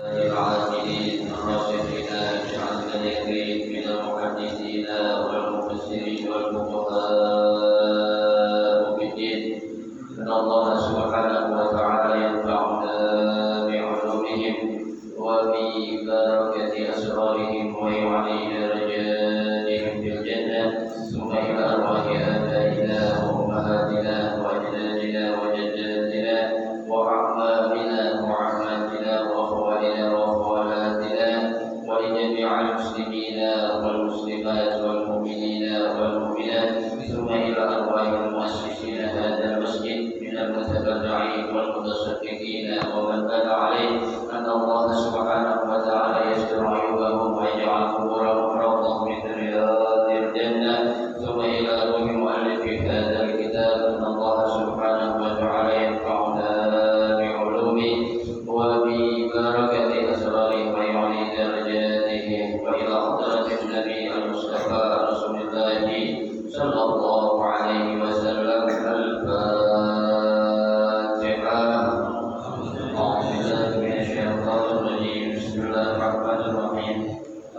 العاملين الراشدين اجعل ذكري من المحدثين والمفسرين والفقهاء بالدين ان الله سبحانه وتعالى ينفعنا بعلومهم وببركه اسرارهم ويعلي درجاتهم في الجنه ثم الى ارواح ابائنا وامهاتنا واجدادنا وجداتنا وأعمامنا وعماتنا وأخوالنا وأخوالاتنا ولجميع المسلمين والمسلمات والمؤمنين والمؤمنات ثم إلى أرواح المؤسسين هذا المسجد من المتبرعين والمتصدقين ومن بنى عليه أن الله سبحانه وتعالى يستر عيوبهم ويجعل قبورهم روضة من رياض الجنة ثم إلى روح مؤلف هذا الكتاب أن الله سبحانه وتعالى ينفعنا وببركة أسراره ويعلي درجاته وإلى حضرة النبي المصطفى رسول الله صلى الله عليه وسلم الفاتحة. أعوذ بالله من الشيطان الرجيم بسم الله الرحمن الرحيم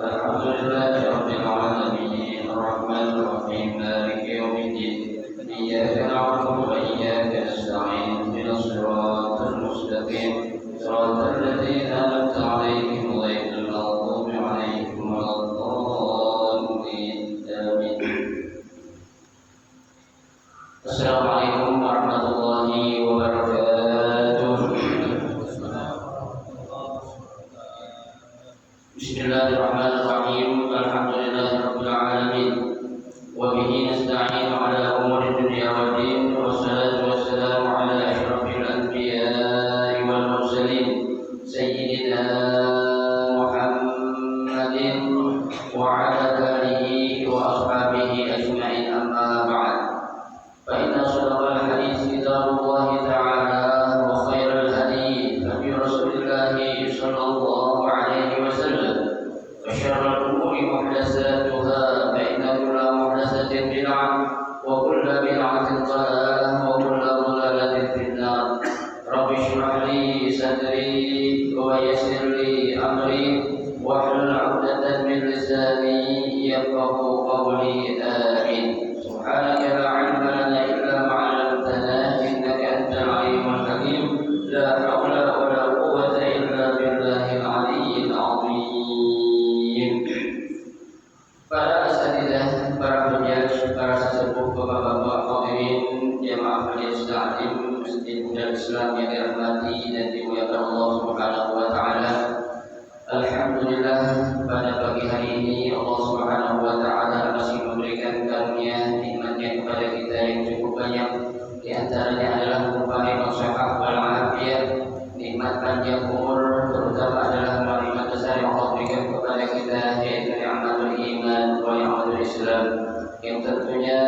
الحمد لله رب العالمين الرحمن الرحيم مالك يوم الدين إياك نعبد وإياك نستعين اهدنا الصراط المستقيم صراط الذين أنعمت عليهم غير المغضوب عليهم ولا الضالين آمين. السلام عليكم ورحمة الله وبركاته. بسم الله الرحمن الرحيم الحمد لله رب العالمين وبه نستعين على أمور الدنيا والدين والصلاة والسلام على أشرف الأنبياء والمرسلين سيدنا محمد وعلى آله وأصحابه أجمعين أما بعد فإن أصدق الحديث كتاب الله تعالى وخير الهدي هدي رسول الله صلى الله عليه وسلم وشر الأمور محدثاتها فإن كل محدثة بدعة وكل بدعة ضلالة وكل ضلالة في النار. رب اشرح لي صدري ويسر لي أمري واحلل عقدة من لساني يفقهوا قولي آمين. سبحانك لا علم لنا إلا ما علمتنا إنك أنت العليم الحكيم لا حول ولا قوة إلا بالله العلي العظيم. Para asatidzah, para penjaga, para sesepuh, bapak-bapak, hadirin jemaah majelis taklim Masjid Darul Islam yang dirahmati dan dimuliakan Allah Subhanahu wa taala. Alhamdulillah pada pagi hari ini Allah Subhanahu wa taala masih memberikan karunia nikmatnya kepada kita yang cukup banyak. Di antaranya adalah berupa sehat wal afiat, nikmat panjang umur, terutama adalah nikmat besar yang Allah berikan kepada kita yaitu nikmatul iman wa nikmatul Islam. Yang tentunya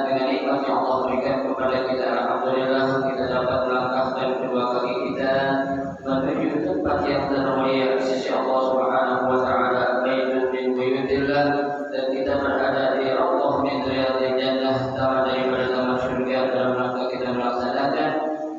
dengan nikmat yang Allah berikan kepada kita, alhamdulillah kita dapat melangkahkan kedua kaki kita menuju tempat yang termulia di sisi Allah Subhanahu wa taala, baitun min buyutillah, dan kita berada di Allah min riyadil jannah, taman daripada taman surga, dalam rangka kita melaksanakan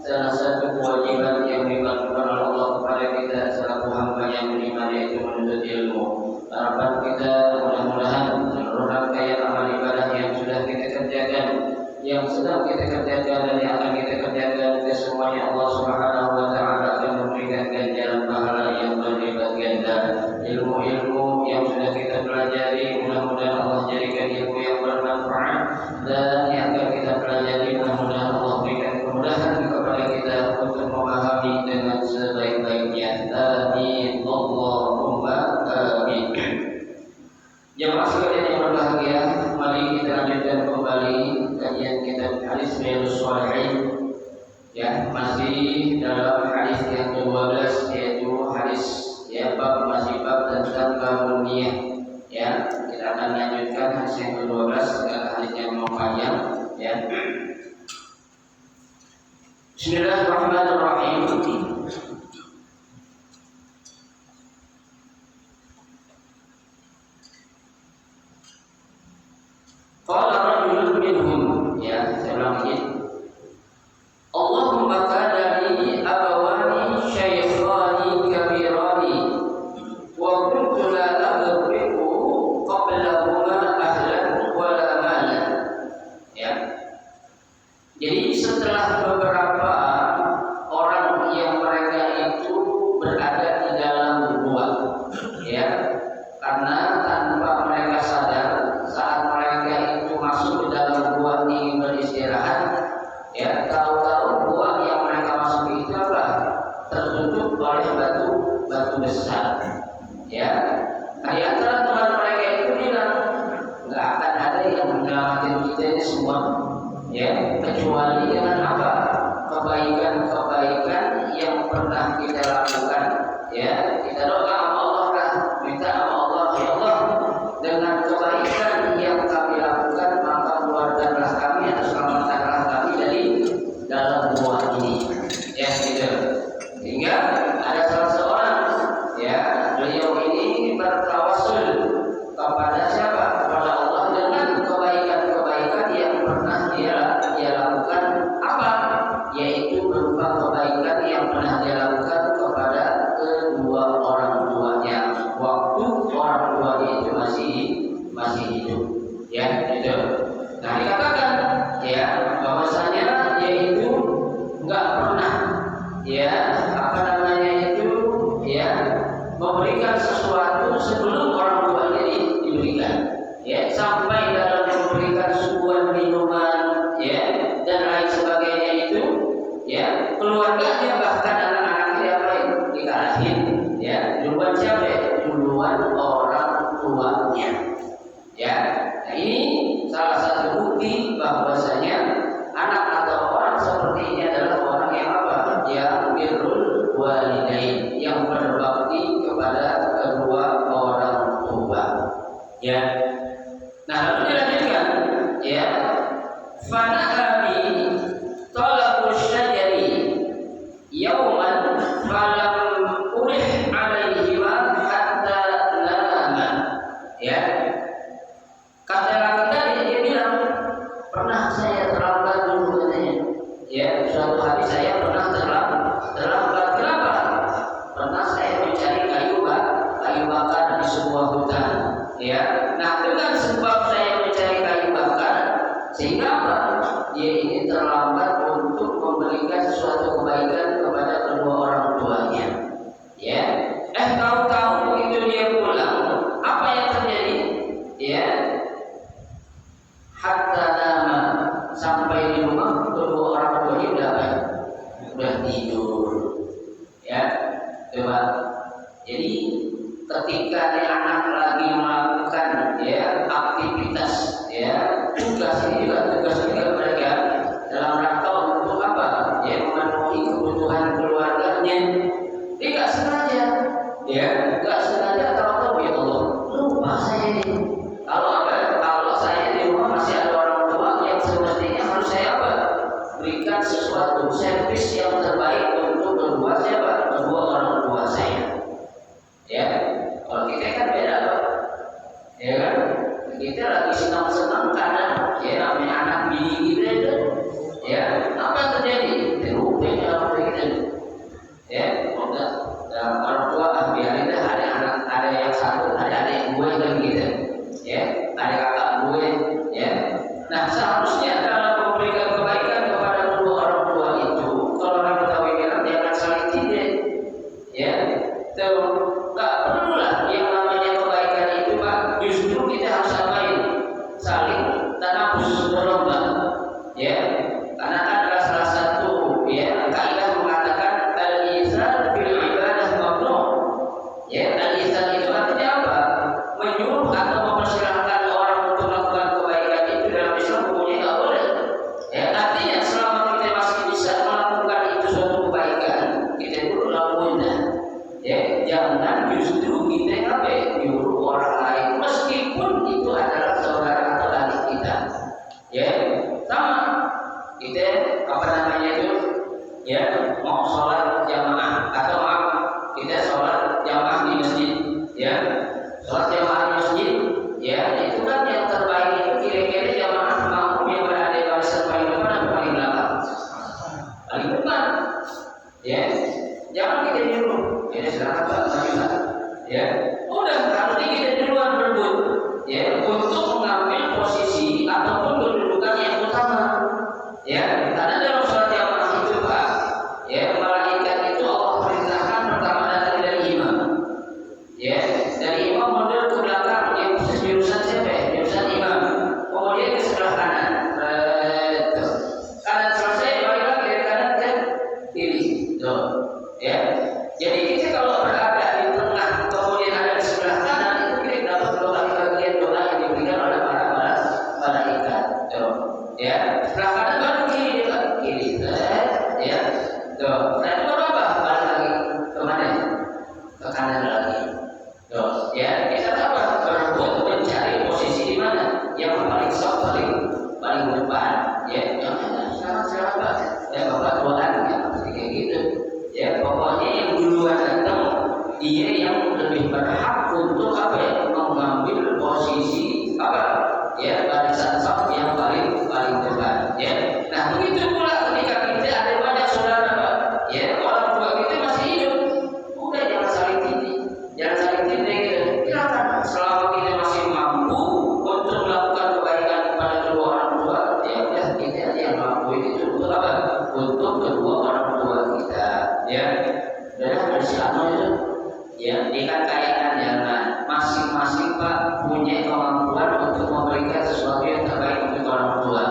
salah satu kewajiban yang dilakukan oleh Allah kepada kita selaku hamba yang beriman, yaitu menuntut ilmu. Harapan kita mudah-mudahan seluruh rangkaian amal ibadah yang sudah kita kerjakan, yang sedang kita kerjakan dan yang akan kita kerjakan, kesemuanya Allah Subhanahu wa taala akan memberikan ganjaran pahala yang berlipat ganda. Ilmu-ilmu yang sudah kita pelajari mudah-mudahan Allah jadikan ilmu yang bermanfaat, dan yang akan kita pelajari mudah-mudahan Allah berikan kemudahan kepada kita untuk memahami dengan sebaik-baiknya. Amin Allahumma amin. Jemaah sekalian yang berbahagia, mari kita lanjutkan kembali kajian kitab hadis Riyadhus Shalihin. Ya, masih dalam hadis yang ke-12, yaitu hadis masih bab tentang bangun niat. Ya, kita akan lanjutkan hadis yang ke-12 dengan hadis yang panjang. Ya. Bismillahirrahmanirrahim. Qala rajulun minhum, ya, saya ulang lagi. Allahumma kana li abawani shaykhani kabirani sesuatu besar. Ya, nah, di antara teman mereka itu bilang nggak akan ada yang menyelamatkan kita ini semua, ya, kecuali dengan apa? Kebaikan-kebaikan yang pernah kita lakukan. Ya, kita doa sama Allah lah, minta sama Allah, ya Allah, dengan kebaikan yang kami lakukan maka keluarkanlah kami atau selamatkanlah kami dari dalam gua ini. Ya, gitu. Sehingga ada salah seorang, ya, beliau ini bertawasul kepada siapa? Kepada Allah dengan kebaikan-kebaikan yang pernah dia lakukan. Apa? Yaitu berupa kebaikan yang pernah dia lakukan kepada kedua orang tuanya waktu orang tuanya itu masih hidup. Ya, gitu. Nah, dikatakan ya bahwasanya dia itu nggak pernah, ya, apa namanya itu, ya, memberikan sesuatu sebelum orang tuanya diberikan, ya, sampai dalam memberikan suguhan minuman, ya, dan lain sebagainya itu, ya, keluarganya bahkan anak-anaknya apa dikalahin, ya, duluan siapa? Duluan orang tuanya. Ya, nah ini salah satu bukti bahwasanya anak atau orang seperti ini adalah orang yang apa? Yang birrul walidain, yang berbakti kepada kedua orang tua. Ya. Nah, lalu dilanjutkan, ya. Fana'ami talaqus syajari yauman falam urih alaihi wa hatta nama. Ya. Kata laki tadi dia bilang, pernah saya terlambat dulu katanya. Ya, suatu hari saya pernah terlambat. Kenapa? Pernah saya mencari kayu bakar di sebuah hutan. Ya, nah dengan sebab saya mencari kayu bakar, sehingga apa? Dia ini terlambat untuk memberikan suatu kebaikan kepada kedua orang tuanya. Ya, tahu-tahu begitu dia pulang, apa yang terjadi? Ya, hatta nama, sampai di rumah kedua orang tuanya udah tidur. Ya, coba. Jadi ketika anak lagi melakukan, ya, aktivitas, ya, tugas juga mereka dalam rangka untuk apa? Ya, memenuhi kebutuhan keluarganya. Dia nggak sengaja, ya, nggak sengaja tahu-tahu ya Allah, lupa saya ini. Kalau saya di rumah masih ada orang tua yang semestinya harus saya apa? Berikan sesuatu servis yang terbaik untuk kedua orang tua saya. Ya, kalau kita kan beda, Pak. Ya kan? Kita lagi senang-senang kadang, ya, namanya anak bini kita itu, ya, apa yang terjadi? Terupin orang kita. Ya, enggak. Orang tua biarin dah, ada yang satu, ada yang gue dan gitu. Ya, ada kakak gue, ya. Nah, seharusnya dalam memberikan kebaikan kepada kedua orang tua itu, kalau orang Betawi bilang jangan saling cinta. Ya, nggak perlulah yang namanya kebaikan itu, Pak. Justru kita harus apain? Saling tanafus berlomba. Ya, karena ada salah satu, ya, kaidah mengatakan al-izan fil ibadah mamnu. Ya, al-izan itu artinya apa? Menyuruh atau mempersilahkan orang untuk melakukan kebaikan itu dalam Islam hukumnya nggak boleh. Ya, artinya selama kita masih bisa melakukan itu suatu kebaikan, kita dulu lakuin. Ya, jangan justru kita nyuruh orang lain meskipun itu adalah saudara atau adik kita. Ya, sama kita apa namanya itu, ya, mau sholat jamaah atau maaf kita sholat jamaah di masjid, ya, sholat jamaah di masjid, ya, itu kan yang terbaik itu kira-kira jamaah makmum yang berada di barisan paling depan atau paling belakang? Paling depan. Ya, jangan kita nyuruh, ya, silakan Pak, majulah. Ya, udah harusnya kita duluan berebut, ya, untuk mengambil posisi ataupun kedudukan yang utama. Ya, karena dalam sholat jamaah itu, Pak, ya, malaikat itu Allah perintahkan pertama datang dari imam. Ya, dari imam mundur ke belakang, yang jurusan siapa? Jurusan imam. Kemudian ke sebelah kanan. Kanan selesai, balik lagi dari kanan ke kiri. Tuh. Ya. Jadi kita kalau berada di yang lebih berhak untuk apa ya, mengambil posisi apa ya, barisan saf yang paling depan ya. Nah begitu pula ketika kita ada banyak saudara Pak, ya orang tua kita masih hidup, udah jangan saling tindih gitu. Silakan selama kita masih mampu untuk melakukan kebaikan kepada kedua orang tua, ya udah kita aja yang mampu itu untuk apa? Untuk kedua orang tua kita ya. Dan bersama itu ya, dikatakan jangan masing-masing Pak punya kemampuan untuk memberikan sesuatu yang terbaik untuk orang tua.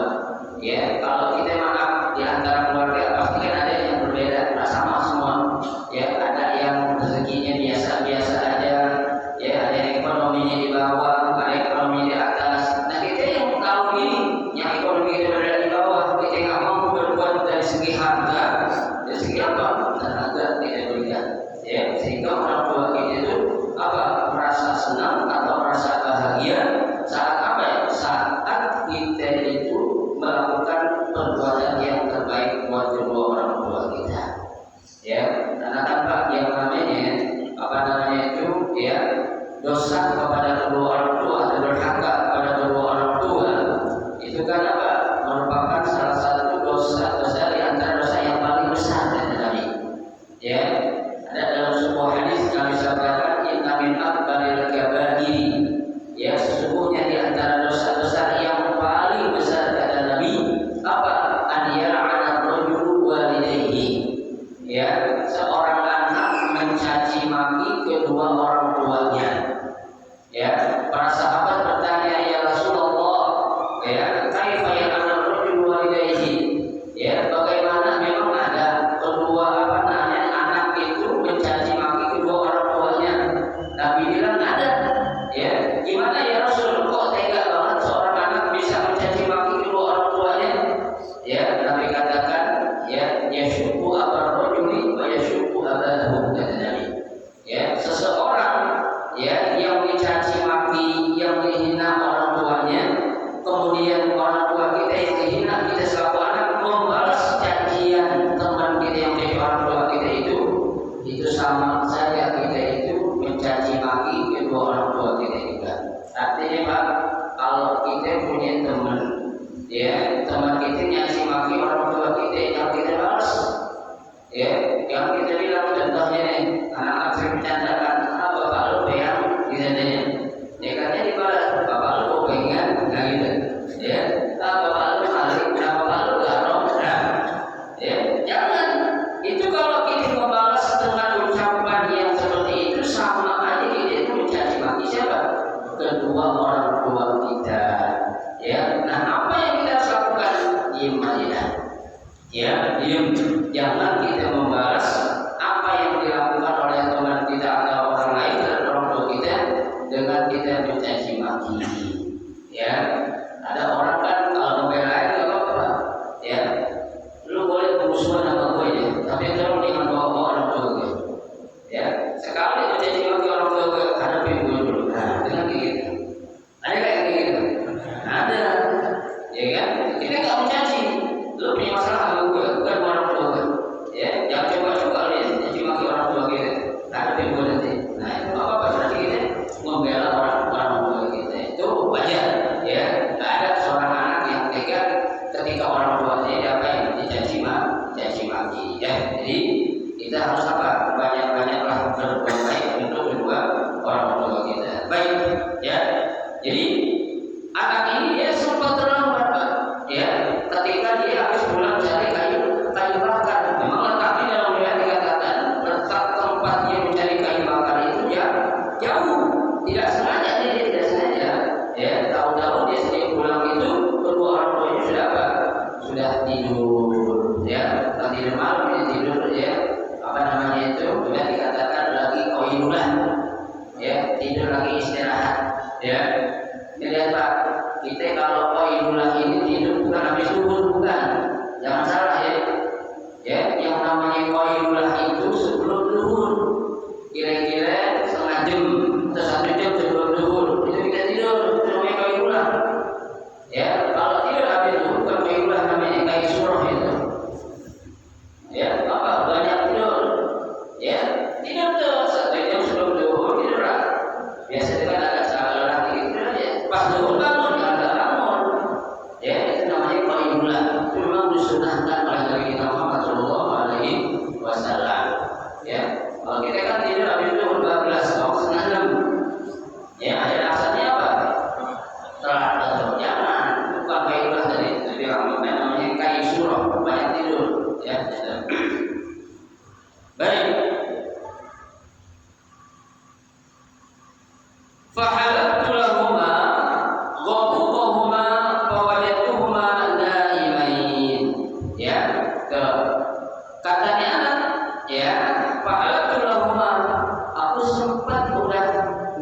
Ya, kalau kita maaf di antara keluarga pasti kan ada yang berbeda, tidak sama semua. Ya, ada yang rezekinya biasa-biasa aja, ya ada yang ekonominya di bawah, ada yang ekonominya di atas. Nah kita yang tahu ini, yang ekonomi kita berada di bawah, kita nggak mampu berbuat dari segi harta, dari segi apa? Tenaga tidak berikan. Ya, sehingga orang tua kita itu apa, merasa senang atau merasa bahagia saat apa ya, saat kita itu melakukan perbuatan yang terbaik buat kedua orang tua kita ya. Karena tanpa yang namanya apa namanya itu ya, dosa kepada kedua orang tua atau durhaka kepada kedua orang tua itu kan apa, merupakan salah satu dosa di antara dosa yang paling besar dari Nabi ya. Ada dalam sebuah hadis Nabi sampaikan, inna min akbaril kabairi ya, sesungguhnya di antara dosa-dosa yang paling besar kata Nabi apa, an yal'ana rajulu walidayhi ya, seorang anak mencaci maki kedua orang tuanya ya. Para sahabat bertanya, ya Rasulullah ya, kaifa yal'ana rajulu walidayhi ya, bagaimana memang ada kedua apa namanya anak itu mencaci maki kedua orang tuanya? Nabi bilang ada ya. Gimana ya Rasul, kok tega banget seorang anak bisa mencaci maki kedua orang tuanya ya? Nabi katakan ya, yasyuku abar rajuli wa yasyuku abahu, kata Nabi ya, seseorang ya yang mencaci maki, yang menghina orang tuanya, kemudian orang tua kita yang dihina, kita selaku anak membalas cacian teman kita yang menjadi orang tua kita itu sama saja kita itu mencaci maki kedua orang tua kita juga. Artinya Pak, kalau kita punya teman ya, teman kita nyaci maki orang tua kita, yang kita balas ya, yang kita bilang contohnya nih, anak sering bercandakan, bapak lu pengen ditanya, ya katanya dibalas, bapak lu pengen, nah gitu ya, bapak lu maling, bapak lu garong, nah ya jangan. Itu kalau kita membalas dengan ucapan yang seperti itu, sama aja kita itu mencaci maki siapa? Kedua orang tua kita ya. Nah apa yang kita harus lakukan? Diam aja ya, diam. Jangan kita membalas apa yang dilakukan oleh teman kita atau orang lain dan orang tua kita dengan kita mencaci maki ya. Ada orang kan kalau membelain nggak apa-apa ya, lu boleh bermusuhan sama gue ya, tapi kalau jangan bawa orang tua gue ya. Sekali mencaci maki orang tua gue, hadapi gue dulu. Nah dengan gitu ada kayak gitu, ada ya kan. Kita nggak mencaci, lu punya masalah sama gue, bukan orang tua gue ya. Jangan coba-coba lu ya mencaci maki orang tua kita, hadapi gue nanti. Nah itu apa-apa, berarti kita membela orang tua kita, itu wajar ya. Nggak ada seorang anak yang tega ketika orang tuanya apa yang dicaci maki ya. Jadi kita harus apa, banyak-banyaklah berbuat baik untuk kedua orang tua kita. Baik ya. Jadi anak ini dia sempat terlambat Pak ya, ketika dia habis pulang cari kayu bakar. Memang letaknya dalam riwayat dikatakan letak tempat dia mencari kayu bakar itu ya jauh, tidak sengaja ya. Tahu-tahu dia sendiri pulang itu kedua orang tuanya sudah apa? Sudah tidur ya. Setelah tidur malam dia tidur ya, apa namanya itu, sudah dikatakan lagi koilulah ya, tidur lagi istirahat ya. Lihat Pak, kita kalau koilulah ini tidur bukan habis subuh, bukan, jangan salah ya. Ya, yang namanya koilulah itu sebelum zuhur, kira-kira setengah jam atau 1 jam sebelum zuhur itu kita tidur, itu namanya koilulah ya. Kalau tidur habis zuhur bukan koilulah, namanya kayak surah itu ya. Apa banyak tidur ya, tidur tuh 1 jam sebelum zuhur Fahalatu lahuma ghadabahuma fawajadtuhuma naimain. Ya, katanya anak, ya, fahalatu lahuma, aku sempat udah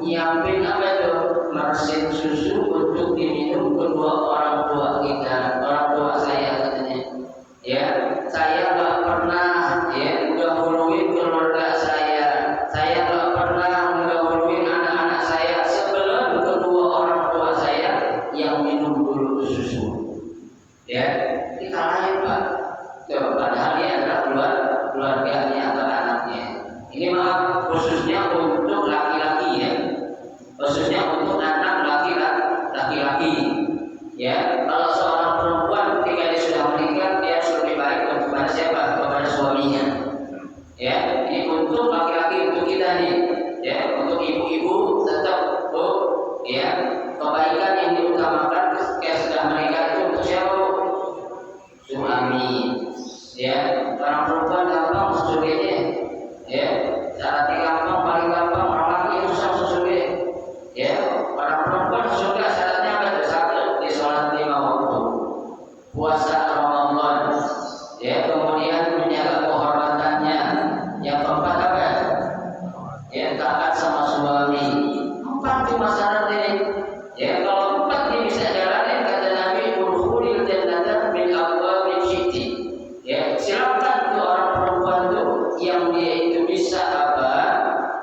nyiapin apa itu, mesin susu untuk diminum kedua orang tua kita, orang tua saya katanya. Ya, saya nggak pernah mendahului keluarga saya nggak pernah mendahului anak-anak saya sebelum kedua orang tua saya yang minum dulu susu. Ya, dikalahin Pak. Tuh, padahal dia adalah keluarganya atau anaknya. Ini maaf khususnya untuk laki-laki ya, khususnya untuk anak laki-laki. Ya, kalau seorang perempuan ketika dia sudah menikah, dia lebih baik kepada siapa? Kepada suaminya. Ya, ini untuk laki-laki, untuk kita nih. Ya, untuk ibu-ibu tetap ya, kebaikan yang diutamakan ketika sudah menikah itu untuk siapa? Suami. Ya, orang perempuan gampang sesungguhnya. Ya, syaratnya gampang, paling gampang, orang laki itu susah sesungguhnya. Ya, orang perempuan sesungguhnya syaratnya apa? Satu, di sholat 5 waktu, puasa Ramadan, ya, kemudian menjaga kehormatannya. Yang keempat apa? Ya, taat sama suami. 4 cuma syarat ini. Ya, kalau 4 dia bisa jalanin, kata Nabi, udkhulil jannata min abwabil syi'ti. Ya, silakan ke orang perempuan itu yang dia itu bisa apa?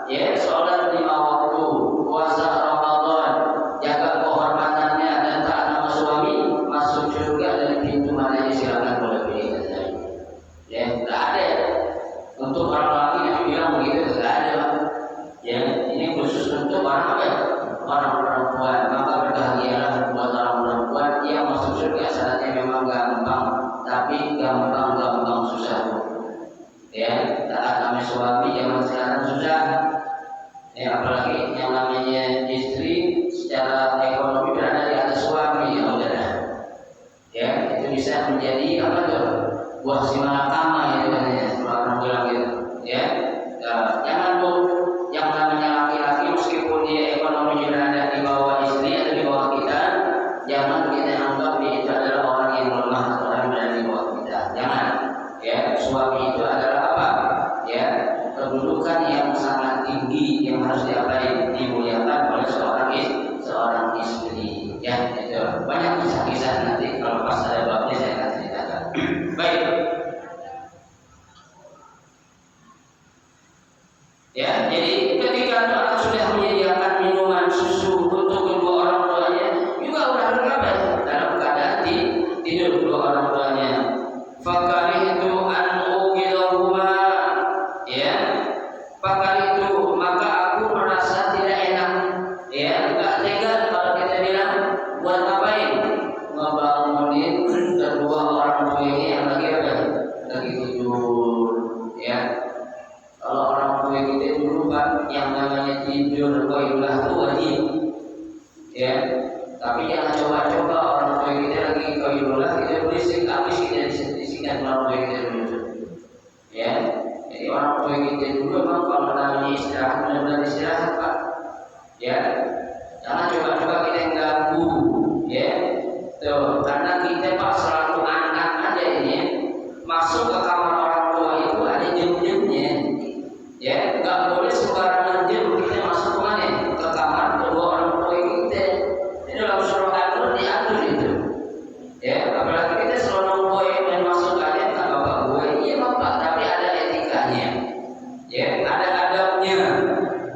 Ya, sholat 5 waktu, puasa Ramadan, jaga kehormatannya dan taat sama suami, masuk surga dari pintu mana yang silakan boleh pilih saja. Ya, tidak ada. Untuk orang laki yang bilang begitu tidak ada. Ya, ini khusus untuk orang apa? Orang perempuan. Maka berbahagialah buat orang perempuan yang masuk surga. Syaratnya memang gampang, tapi gampang susah. Ya, taat sama suami zaman sekarang susah. Ya, apalagi yang namanya istri secara ekonomi berada di atas suami, ya saudara. Ya, itu bisa menjadi apa tuh? Buah simalakama itu katanya, orang bilang gitu. Ya, jangan tuh yang namanya laki-laki meskipun dia ekonominya berada di bawah istri atau di bawah kita, jangan kita anggap dia itu adalah orang yang lemah atau orang yang berada di bawah kita. Jangan. Ya, suami itu adalah apa? Ya, kedudukan yang sangat tinggi yang harus dimuliakan oleh seorang istri. Ya, itu banyak kisah-kisah nanti kalau pas ada babnya saya akan ceritakan. Baik. Ya, jadi ketika anak sudah menyediakan minuman susu untuk kedua orang tuanya, juga udah berkabar dalam keadaan tidur kedua orang tuanya. Fakaritu an uqidahuma, ya. Fakaritu, maka aku merasa tidak enak. Ya, enggak tega kalau kita bilang buat ngapain? Ngebangunin kedua orang tua ini yang lagi apa? Lagi tidur. Ya. Kalau orang tua kita dulu Pak, yang namanya tidur qailulah itu wajib. Ya. Tapi jangan coba-coba orang tua kita lagi qailulah kita berisik, habis kita disikkan orang tua kita dulu. Ya. Jadi orang tua kita dulu memang kalau namanya istirahat benar-benar istirahat Pak. Ya. Jangan coba-coba kita yang ganggu. Ya. Tuh, karena kita Pak selalu anak aja ini masuk ke kamar orang tua itu ada jam-jamnya. Ya, nggak boleh sembarangan jam kita masuk kemana? Ke kamar kedua orang tua kita. Ini dalam surah Al-Nur diatur itu. Ya, apalagi kita selalu boleh main masuk aja nggak bapak gue, iya bapak, tapi ada etikanya. Ya, ada adabnya.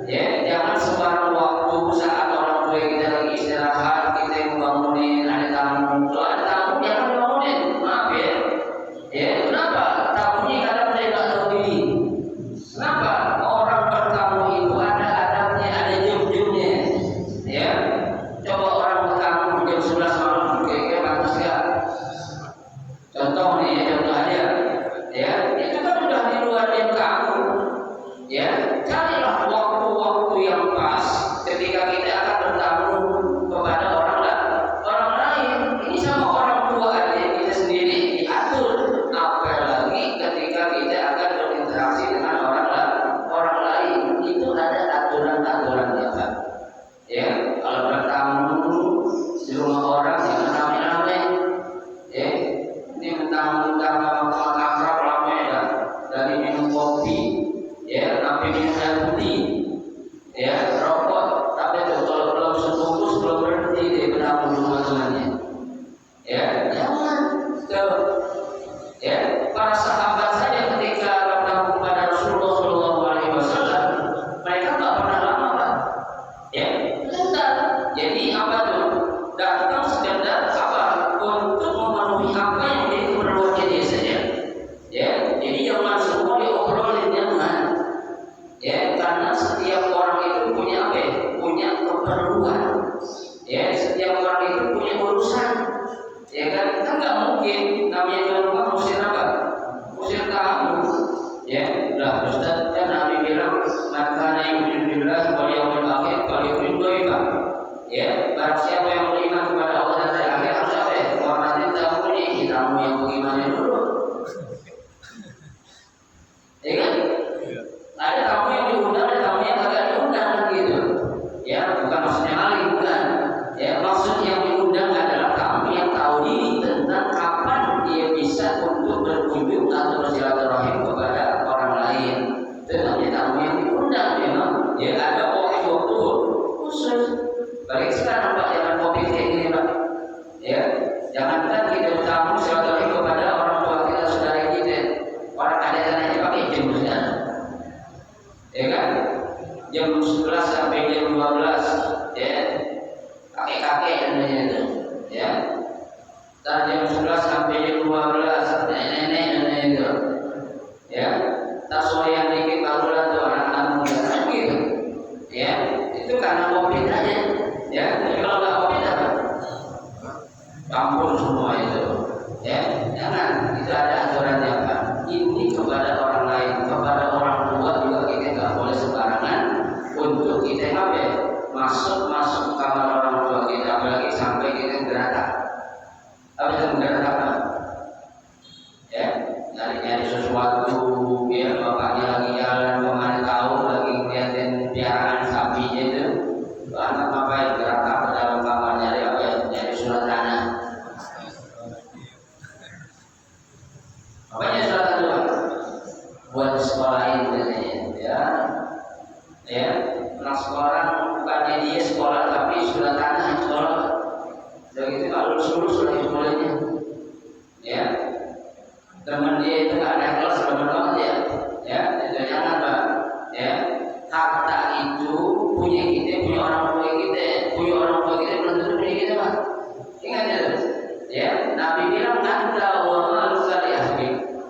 Ya, jangan sembarang waktu saat orang tua kita lagi istirahat kita yang bangunin, ada tamu, kalau ada tamu jangan bangunin, maaf ya. Ya, kenapa? jam 11 sampai jam 12, ya. Kakek-kakek namanya itu, ya. Dan jam 11 sampai jam 12, nenek-nenek namanya itu, ya. Tak soyan dikit barulah tuh anak-anak muda, kan gitu, ya. Itu karena COVID aja, ya. Tapi kalau nggak COVID apa? Campur semua itu, ya. Jangan, itu ada aturannya kan. Ini kepada orang lain, kepada orang tua juga kita nggak boleh sembarangan untuk kita apa? Masuk kamar orang tua kita, apalagi sampai kita geratak. Apa itu geratak apa? Ya, nyari sesuatu, biar bapaknya lagi jalan kemana tahu lagi ngeliatin piaraan sapinya itu, anak apa yang geratak ke dalam kamar nyari apa? Nyari surat tanah. Apanya surat tanah? Buat sekolahin katanya, ya. Ya, anak sekolah bukannya dia sekolah tapi surat tanah sekolah. Dan itu kalau lulus lagi sekolahnya, ya. Teman dia itu nggak ada kelas teman banget ya. Itu jangan Pak, ya. Harta itu punya kita, punya orang tua kita belum tentu punya kita Pak. Ingat ya. Nabi bilang anta wa maluka li ahli,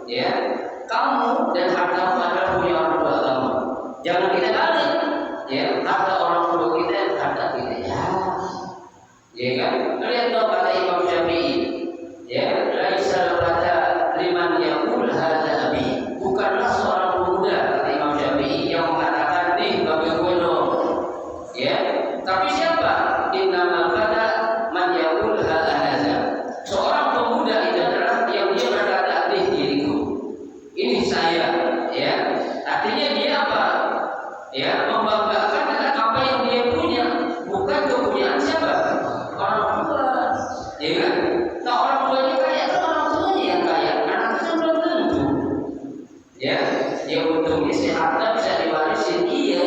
ya. Kamu dan hartamu adalah punya orang tua kamu. Jangan kita balik, ya. Harta orang tua kita, harta kita, ya. Ya kan? Lihat dong kata Imam Syafi'i, ya. Laisa laka liman yaqul hadza abi. Bukanlah seorang pemuda kata Imam Syafi'i yang mengatakan nih bagi gue dong, ya. Tapi siapa? Innamal qada man yaqul hadza. Seorang pemuda itu adalah yang dia berkata nih diriku. Ini saya, ya. Artinya dia apa? Ya, membanggakan dengan apa yang dia punya, bukan kepunyaan siapa? Orang tua, ya kan? Nah, orang tuanya kaya kan orang tuanya yang kaya, anaknya belum tentu. Ya, dia untungnya si harta bisa diwarisin, iya.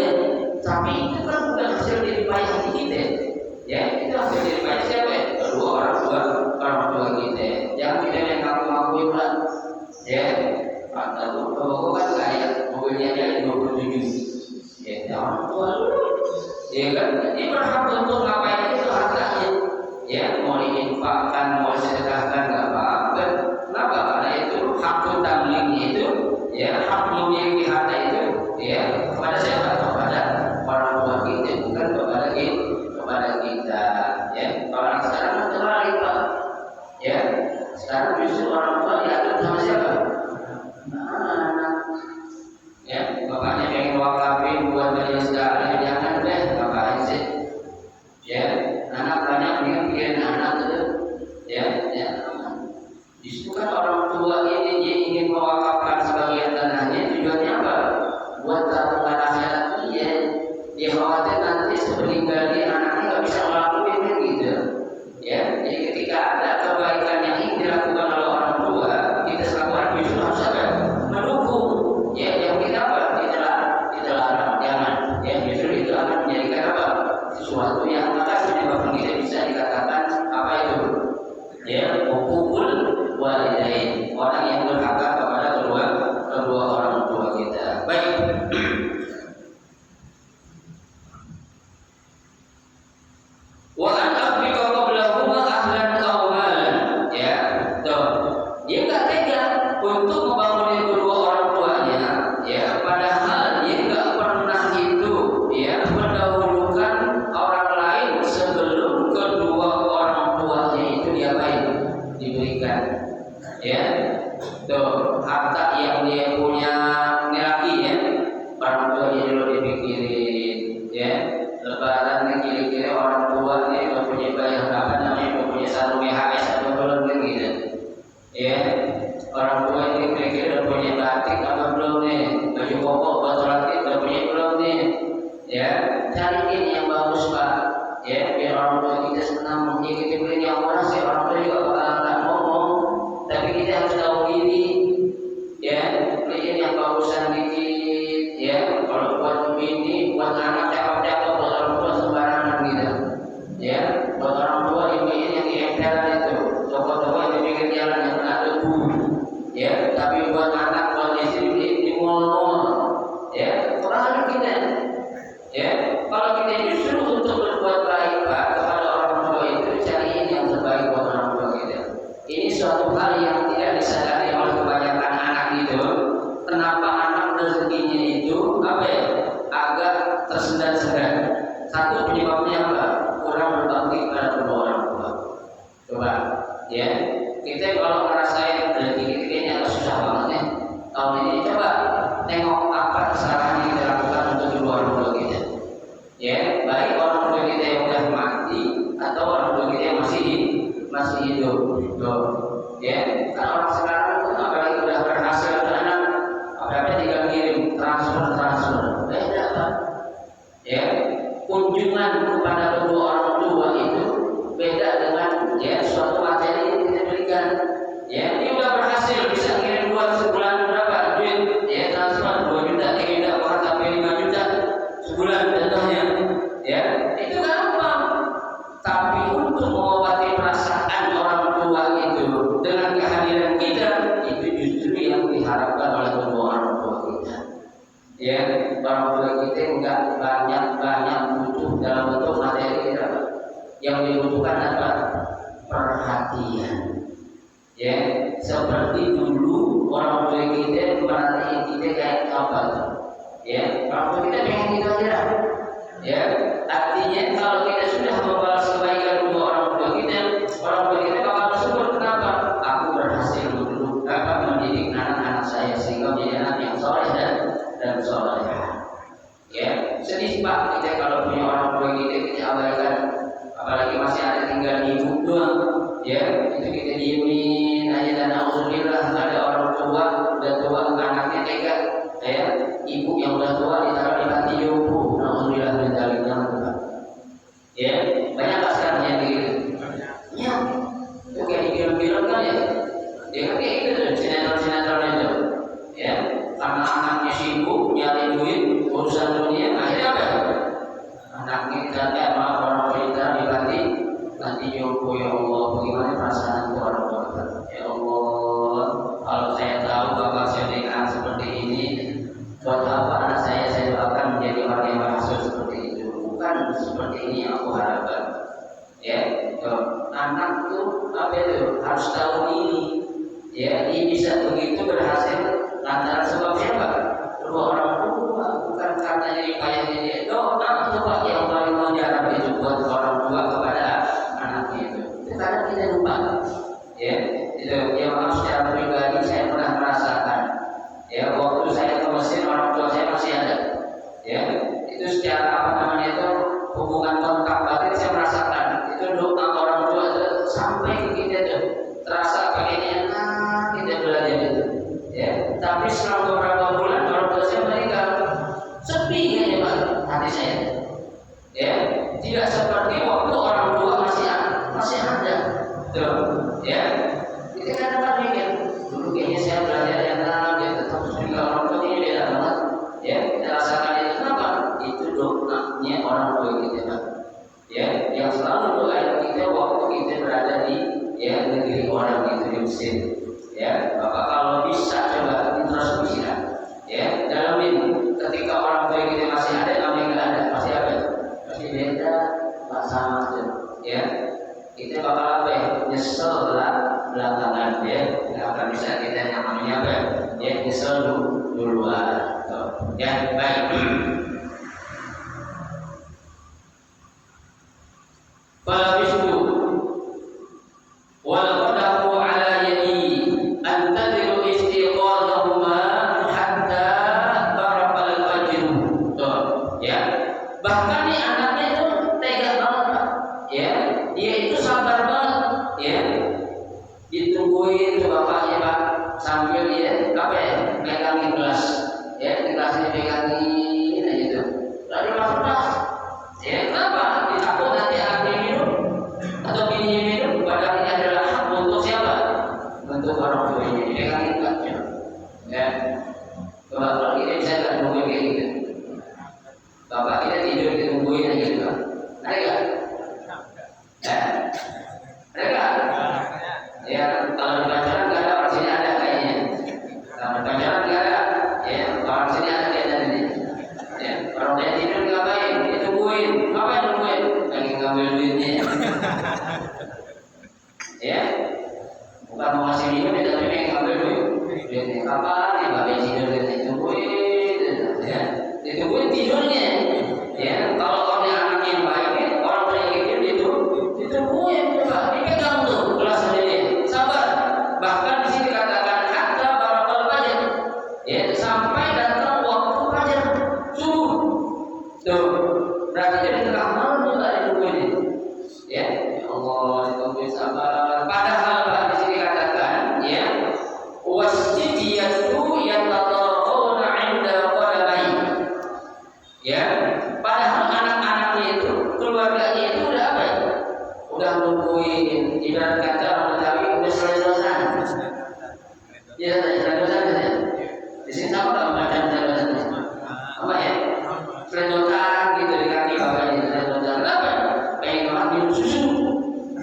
Tapi itu kan bukan hasil dari payah kita, ya. Itu hasil dari payah siapa? Kedua orang tua kita. Jangan kita yang ngaku-ngakuin lah, ya. Atau kalau kan kaya, mobilnya aja 27, ya. Orang tua lu, ya kan? Dia berhak untuk ngapain itu hartanya, ya. Mau diinfakkan, mau sedekahkan, nggak apa-apa. Kenapa? Karena itu hak tamliknya itu, ya. Hak memiliki harta itu, ya. Kepada siapa? Kepada orang tua kita, bukan kepada kita, ya. Orang sekarang terbalik Pak, ya. Sekarang justru orang tua diatur sama siapa? Anak, ya. Bapaknya pengen wakafin buat dari sekarang, jangan deh, ngapain sih, ya. Anak banyak pikirin anak itu, ya. Justru kan orang tua ini dia ingin mewakafkan sebagian tanahnya, tujuannya apa? Buat tabungan akhirat dia. Dia khawatir nanti sepeninggal dia anaknya nggak bisa ngelakuin kan gitu, ya. Jadi ketika ada kebaikan yang ingin dilakukan oleh orang tua, kita selalu justru harus ada mendukung, ya. Yang kita apa? Kita larang, jangan, ya. Justru itu akan menjadikan apa? Sesuatu yang maka menyebabkan kita bisa dikatakan apa itu, ya, hukukul walidain, orang yang berhak kepada kedua orang tua kita. Baik. Wa an afriqa qablahuma ahlan aw malan, ya. Tuh. Dia enggak tega untuk membangun kedua orang tuanya, ya. Padahal dia enggak pernah itu, ya, mendahulukan orang lain sebelum kedua orang tuanya itu diapain? Diberikan, ya. Tuh, harta yang dia punya ini lagi, ya. Orang tuanya dulu dipikirin, ya. Lebaran kira-kira orang tua nih udah punya bayar apa namanya, udah punya sarung BHS atau belum kan gitu, ya. Orang tua ini kira-kira udah punya batik apa belum nih, baju koko buat sholat udah punya belum nih, ya. Cariin yang bagus Pak, ya, biar orang tua kita senang. Ya, kita beli yang murah sih orang tua juga bakalan ngomong, tapi kita harus tahu diri, ya. Beliin yang bagusan dikit, ya. Kalau buat ini buat anak cakep-cakep, buat orang tua sembarangan gitu, ya. Buat orang tua dibeliin yang di emperan itu, toko-toko yang di pinggir jalan yang pernah debu, ya. Tapi buat anak, buat istri di mall, ya. Kurang kita, ya. Satu penyebabnya apa? Kurang berbakti kepada kedua orang tua. Coba, ya. Kita kalau ngerasain rezeki kayaknya susah banget ya. Tahun ini coba tengok apa kesalahan yang kita lakukan untuk kedua orang tua kita. Ya, baik orang tua kita yang sudah mati atau orang tua kita yang masih hidup. Tuh. Ya, kan orang sekarang itu apalagi udah berhasil ke anak, apa-apa tinggal kirim transfer. Beda kan? Ya, kunjungan kepada kedua orang tua itu beda dengan ya suatu materi yang kita berikan. Ya, ini udah berhasil bisa kirim buat sebulan berapa duit? Ya, transfer 2 juta, 3 juta, bahkan sampai 5 juta sebulan contohnya. Ya, itu gampang. Tapi untuk mengobati perasaan orang tua itu dengan kehadiran kita, itu justru yang diharapkan oleh kedua orang tua kita. Ya, orang tua kita enggak banyak butuh dalam bentuk materi kita. Yang dibutuhkan apa? Perhatian. Ya, seperti dulu orang tua kita merhatiin kita kayak apa? Ya, orang tua kita pengen kita aja. Ya, artinya kalau kita sudah membalas kebaikan kedua orang tua kita bakal bersyukur. Kenapa? Aku berhasil mendidik anak-anak saya sehingga menjadi anak yang soleh dan solehah. Ya, sedih Pak kita kalau punya orang tua kita abaikan, apalagi masih ada tinggal ibu doang. Ya, itu kita diemin aja dan alhamdulillah ada orang tua udah tua anaknya tega. Ya, ibu yang udah tua ditaruh di panti jompo. Alhamdulillah menjalinnya Tuhan. Ya, banyak sekarang yang begitu. Ya, itu kayak di film-film kan ya. Dia kan kayak gitu tuh, sinetron itu. Ya, karena anaknya sibuk nyari duit, urusan dunia, akhirnya apa? Anaknya kita malah orang kita di panti jompo. Ya Allah, bagaimana perasaan orang tua? Ya Allah, kalau saya tahu bapak saya dengan seperti ini, buat apa anak saya doakan menjadi orang yang berhasil seperti itu. Bukan seperti ini yang aku harapkan. Ya, anak tuh apa itu harus tahu ini. Ya, dia bisa begitu berhasil lantaran sebab siapa? Kedua orang tua, bukan karena jadi payahnya dia. Doa coba yang paling mujarab itu buat orang tua kepada anaknya itu. Kadang kita lupa. Ya, itu yang harus secara pribadi saya pernah merasakan. Ya, waktu saya ke Mesir orang tua saya masih ada. Ya, itu secara apa namanya itu hubungan kontak batin saya merasakan. Itu doa orang tua itu sampai ke kita tuh terasa kayaknya enak kita belajar itu. Ya, tapi setelah beberapa bulan orang tua saya meninggal, sepi aja Pak hati saya. Ya, tidak seperti waktu orang tua masih ada. Tuh, ya. Kita kadang-kadang mikir, dulu kayaknya saya belajar yang enak, tetap juga orang tua ini beda banget. Ya, kita rasakan itu kenapa? Itu doanya orang tua kita Pak. Ya, yang selalu doain kita waktu kita berada di negeri orang itu di Mesir. Ya, Bapak kalau bisa coba introspeksikan. Ya, dalamin ketika orang tua kita masih ada, kami nggak ada, masih apa? Masih beda, nggak sama tuh. Ya, kita bakal apa ya? Nyesel lah belakangan ya. Nggak akan bisa kita yang namanya apa? Ya, nyesel duluan. Ya, baik. Falabistu wal qadahu ala yadi antadiru istiqadahuma hatta barabal fajr. Tuh, ya. Bahkan nih anaknya itu tega banget Pak. Ya, dia itu sabar banget. Ya, ditungguin tuh bapaknya Pak sambil dia apa ya megangin gelas. Ya, gelasnya pegangin aja tuh. Lalu langsung ya kenapa? Takut nanti anaknya minum. keluarganya itu udah apa ya? Udah nungguin, ibarat kata orang Betawi udah selesai. Ya, selesai. Di sini sama nggak macam selesai? Apa ya? Selesai gitu di kaki bapaknya selesai. Kenapa? Pengen makan minum susu,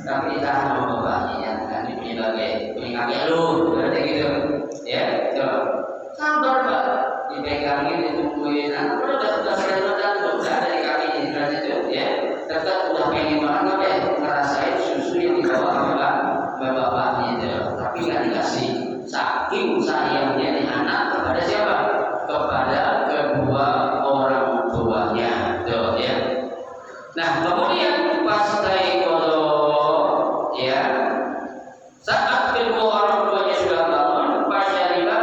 tapi ditahan sama bapaknya ya. Kan punya bagai, punya kakek lu, berarti gitu. Ya, coba. Sabar pak, dipegangin, ditungguin. Anak udah selesai tuh, udah ada di kakinya, berarti itu ya. Tetap udah pengen makan apa ya? Ngerasain susu yang dibawa sama bapaknya itu, tapi nggak dikasih. Saking sayangnya nih anak kepada siapa? Kepada kedua orang tuanya, tuh ya. Nah kemudian pas taikodo, ya, saat kedua orang tuanya sudah bangun, pasyariba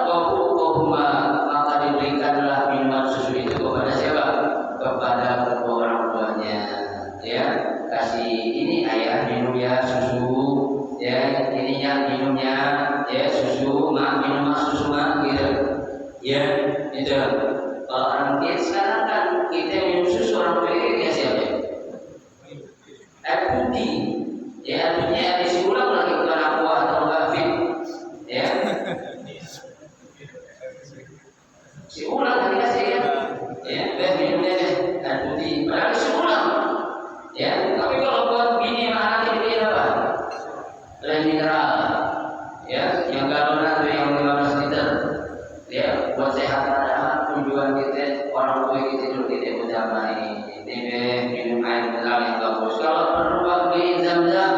wabukuhuma, maka diberikanlah minuman susu itu kepada siapa? Kepada kedua orang tuanya, ya. Kasih ini ayah minum ya susu, ya, ininya minumnya ya susu, minum susu gitu, ya, itu. Kalau orang dia sekarang kan kita minum susu orang tua kita siapa? Air putih, ya, air putihnya air isi ulang lagi bukan aqua atau enggak fit, ya. Si ulang lagi kasih ya, minumnya deh air putih, padahal isi ulang, ya. Tapi kalau buat bini mana dibeli apa? Air mineral, ya, yang galonan tuh yang 15 liter, ya, buat sehat padahal tujuan kita orang tua kita dulu kita udah main ini minum air mineral yang bagus. Kalau perlu beli zam-zam,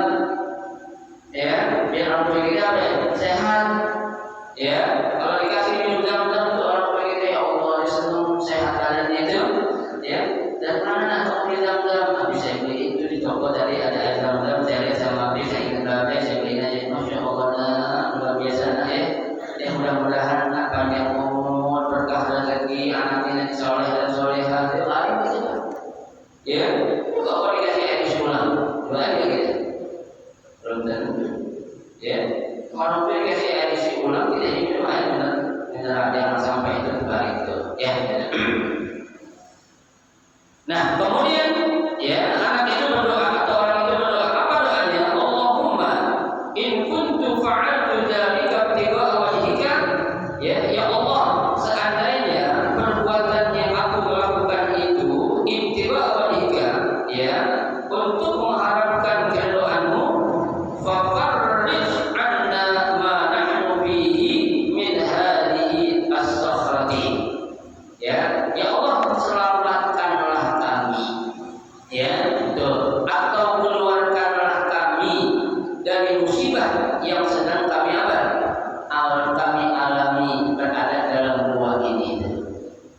ya, biar orang tua kita apa ya? Sehat, ya. Kalau dikasih minum zam-zam tuh orang tua kita ya Allah senang sehat badannya itu, ya. Dan mana kalau beli zam-zam? Habis saya beli itu di toko tadi ada air zam-zam, saya lihat sama habis saya ingat babe, saya beli aja. Masya Allah, luar biasa ya. Ya mudah-mudahan akan yang umur berkah rezeki anaknya soleh dan solehah itu lain gitu. Ya, juga kalau dikasih air sulam, gimana gitu? Belum tentu. Ya, kalau dikasih air sulam kita minum air mineral jangan sampai itu terbalik itu. Ya. Nah, kemudian ya anak itu berdoa atau orang itu berdoa, apa doanya? Allahumma in kuntu fa'altu dzalika ibtigha'a wajhika, ya Allah, seandainya perbuatan yang aku lakukan itu ibtigha'a wajhika, ya, untuk mengharapkan keridhaan-Mu, fafarrij 'anna ma nahnu fihi min hadhihi as-sakhrati. Ya Allah, selamatkanlah kami, ya, betul, atau keluarkanlah kami dari musibah yang sedang kami kami alami berada dalam gua ini.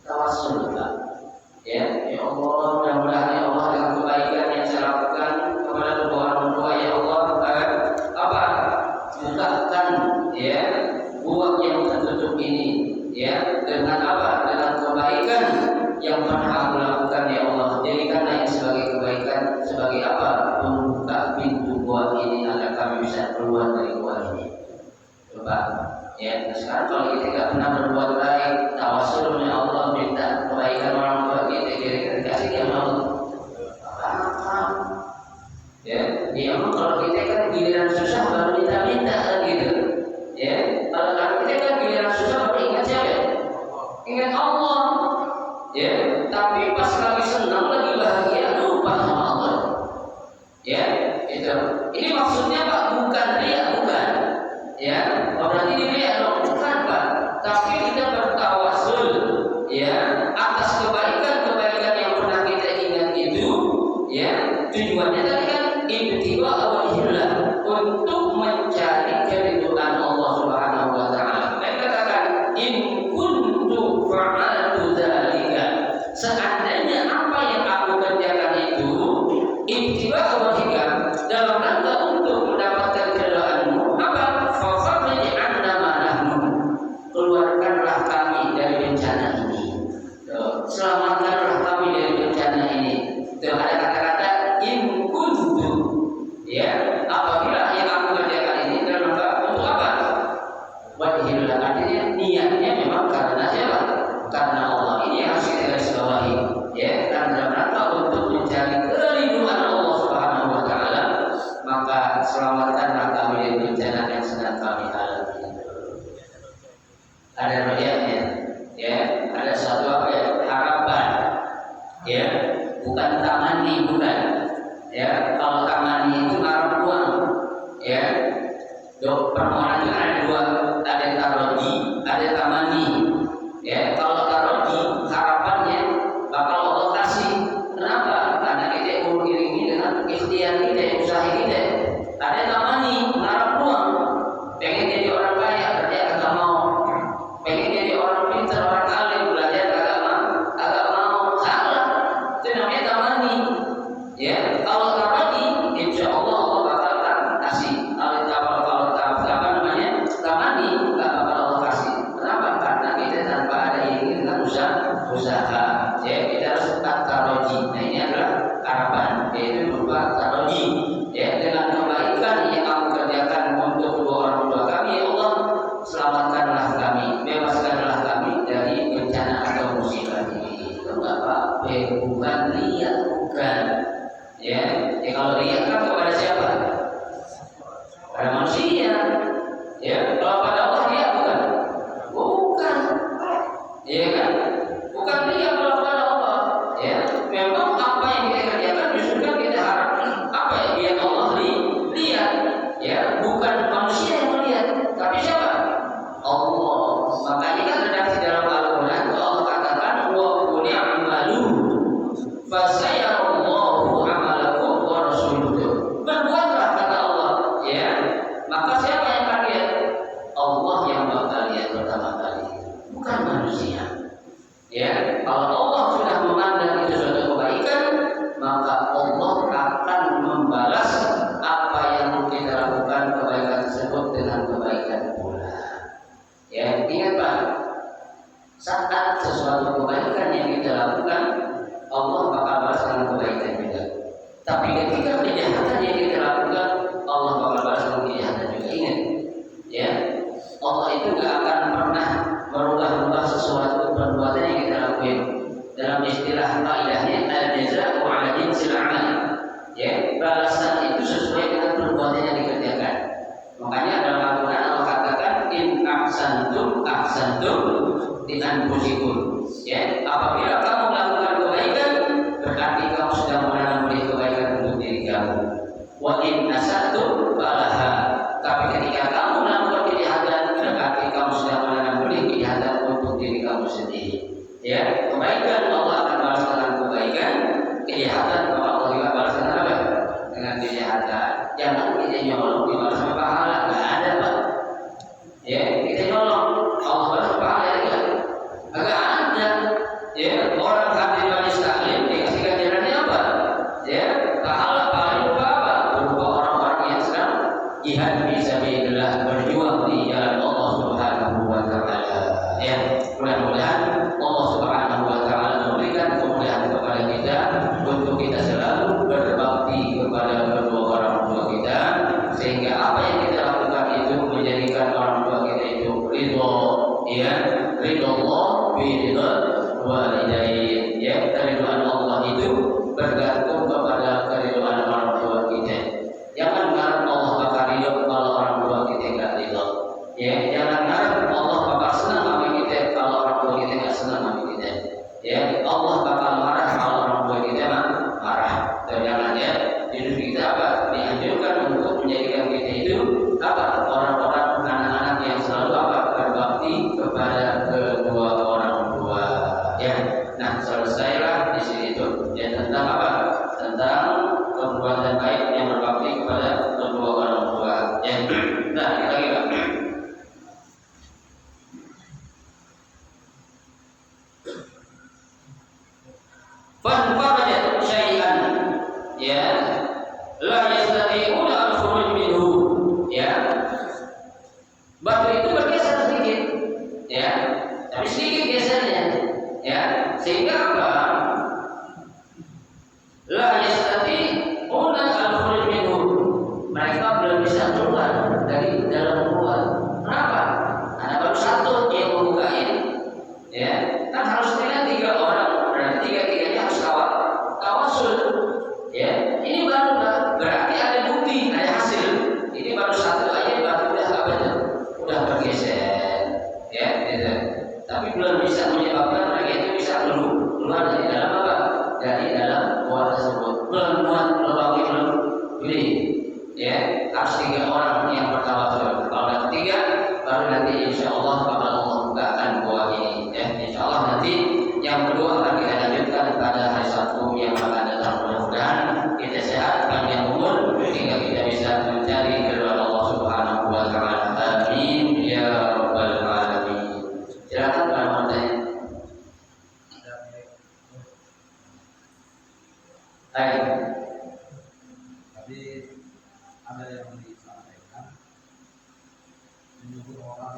Tawassul, Pak. Ya Allah, mudah-mudahan ya Allah dengan kebaikan yang saya lakukan kepada kedua orang tua, ya Allah, bukakan ya gua yang tertutup ini, ya, dengan apa? Dengan kebaikan yang pernah aku lakukan, ya Allah. Jadikanlah ini sebagai kebaikan, sebagai apa? Membuka pintu gua ini agar kami bisa keluar dari gua ini. Coba, ya. Sekarang kalau kita tidak pernah berbuat baik, tawassul ya Allah, minta kebaikan orang tua kita, kira-kira dikasih dia mau apa? Ya, memang kalau kita kan giliran susah baru minta-minta kan gitu. Ya, kalau kita kan giliran susah baru ingat siapa? Ingat Allah. Ya, tapi pas lagi senang, lagi bahagia, lupa sama Allah. Ya, itu. Ini maksudnya Pak, bukan riya, bukan. Ya, berarti ini riya dong, bukan Pak. Tapi kita bertawasul, ya, atas kebaikan-kebaikan yang pernah kita ingat itu, ya. Tujuannya tadi kan ibtigha'a wajhillah, untuk mencari keridhaan Allah Subhanahu wa taala. Mereka katakan in kuntu fa'altu dzalika, seandainya apa yang aku kerjakan itu ibtigha'a wajhika, dalam rangka untuk mendapatkan keridhaan-Mu, apa? Fafarrij 'anna ma nahnu, keluarkanlah kami dari bencana ini. Selamatkanlah kami dari bencana ini. Itu ada kata-kata in kuntu, ya, apabila yang aku bukan tamani, bukan. Ya, kalau tamani itu ngarep uang. Ya, permohonan itu ada dua, ada taroji, ada tamani. Ya, kalau taroji harapannya bakal Allah kasih. Kenapa? Karena kita mengiringi dengan ikhtiar kita, usaha kita. Ada tamani, ngarep uang. Pengen jadi orang kaya, kerja agak mau. Pengen jadi orang pintar, orang alim, belajar agak mau. Salah. Itu namanya tamani. Ya, kalau taroji, insya Allah Allah bakal kasih. Kalau apa namanya tamani, nggak bakal Allah kasih. Kenapa? Karena kita tanpa ada iringi dengan usaha. Ya, kita harus taroji. Nah, ini adalah harapan, yaitu berupa taroji. Ya, dengan kebaikan yang kamu kerjakan untuk kedua orang tua kami, ya Allah, selamatkanlah kami, bebaskanlah kami dari bencana atau musibah ini. Itu nggak apa-apa, bukan riya, bukan. Ya, kalau riya kan kepada siapa? Pada manusia. Ya, kalau pada Allah riya bukan? Bukan. Iya kan? Bukan riya kalau pada Allah. Ya, memang apa yang kita kerjakan justru kan kita harapkan apa ya biar Allah lihat. Ya, bukan manusia yang melihat, tapi siapa? Allah. Makanya kan redaksi dalam Al-Quran Allah katakan wa qul i'malu fasayarallahu amalakum wa rasuluhu. Berbuatlah kata Allah, ya. Maka siapa yang akan lihat? Allah yang bakal lihat pertama kali, bukan manusia. Ya, kalau Allah sudah memandang itu suatu kebaikan, maka Allah akan membalas apa yang kita lakukan kebaikan tersebut dengan kebaikan pula. Ya, ingat Pak, saat sesuatu kebaikan yang kita lakukan, Allah bakal balas dengan kebaikan juga. Tapi ketika kejahatan yang kita lakukan, Allah bakal balas dengan kejahatan juga. Ingat, ya, Allah itu nggak akan pernah merubah sesuatu perbuatan yang kita lakukan. Dalam istilah kaidahnya al-jazaa'u 'ala jinsil 'amal. Ya, balasan itu sesuai dengan perbuatan yang dikerjakan. Makanya dalam Al-Quran Allah katakan in ahsantum di anfusikum. Ya, apabila kamu melakukan kebaikan, berarti kamu sudah menanam kebaikan untuk diri kamu. Wa in asatum falaha. Tapi ketika kamu melakukan kejahatan, berarti kamu sudah menanam kejahatan untuk diri kamu sendiri. Ya, kebaikan Allah akan balas dengan kebaikan, kejahatan Allah juga balas dengan apa? Dengan kejahatan. Jangan kita nyolong dibalas sama pahala, nggak ada Pak. Ya, kita nyolong Allah balas pahala ya, agak ada. Ya, orang hadir majelis taklim dikasih ganjarannya apa? Ya, pahala itu apa? Berupa orang-orang yang sedang jihad fisabilillah, berjuang di jalan Allah Subhanahu wa taala. Ya, mudah-mudahan Allah Subhanahu wa taala memberikan kemudahan kepada kita untuk kita selalu berbakti kepada kedua orang tua kita, sehingga apa yang kita lakukan itu menjadikan orang tua kita itu ridho, ya, ridho Allah bi ridho walidain. Ya, keridhaan Allah itu bergantung kepada keridhaan orang tua kita. Jangan harap Allah bakal ridho kalau orang tua kita enggak ridho. Ya, jangan harap Allah bakal senang sama kita kalau orang tua kita enggak senang sama kita. Ya, Allah bakal marah kalau orang tua kita marah. Dan jangan ya, hidup kita apa? Dianjurkan untuk menjadikan kita itu apa? Orang-orang anak-anak yang selalu apa? Berbakti kepada kedua orang tua. Ya, nah selesailah di sini itu. Ya, tentang apa? Tentang perbuatan baik yang berbakti kepada kedua orang tua. Ya, nah kita lagi Pak. Fanfarajat syai'an, ya, la yastati'una al-khuruj minhu. Ya, batu itu bergeser sedikit, ya, tapi sedikit gesernya, ya, sehingga apa? La yastati'una al-khuruj minhu. Mereka belum bisa keluar dari dalam rumah. Kenapa? Karena baru satu yang membukain, ya, kan harusnya 3 orang, berarti 3-3-nya harus tawasul. Ya, ini baru berarti ada bukti, ada hasil. Ini baru satu aja berarti udah apa itu? Udah bergeser. Ya, gitu. Tapi belum bisa menyebabkan mereka itu bisa keluar dari dalam apa? Dari dalam harus 3 orang yang bertawasul. Kalau udah 3 baru nanti insya Allah bakal Allah bukakan gua ini ya. Insya Allah nanti yang kedua akan kita lanjutkan pada hari Sabtu yang akan datang. Mudah-mudahan kita sehat, panjang umur sehingga kita bisa mencari keridhaan Allah Subhanahu wa taala. Amin ya rabbal alamin. Silakan kalau mau tanya. Baik. Tapi ada yang disampaikan menyuruh orang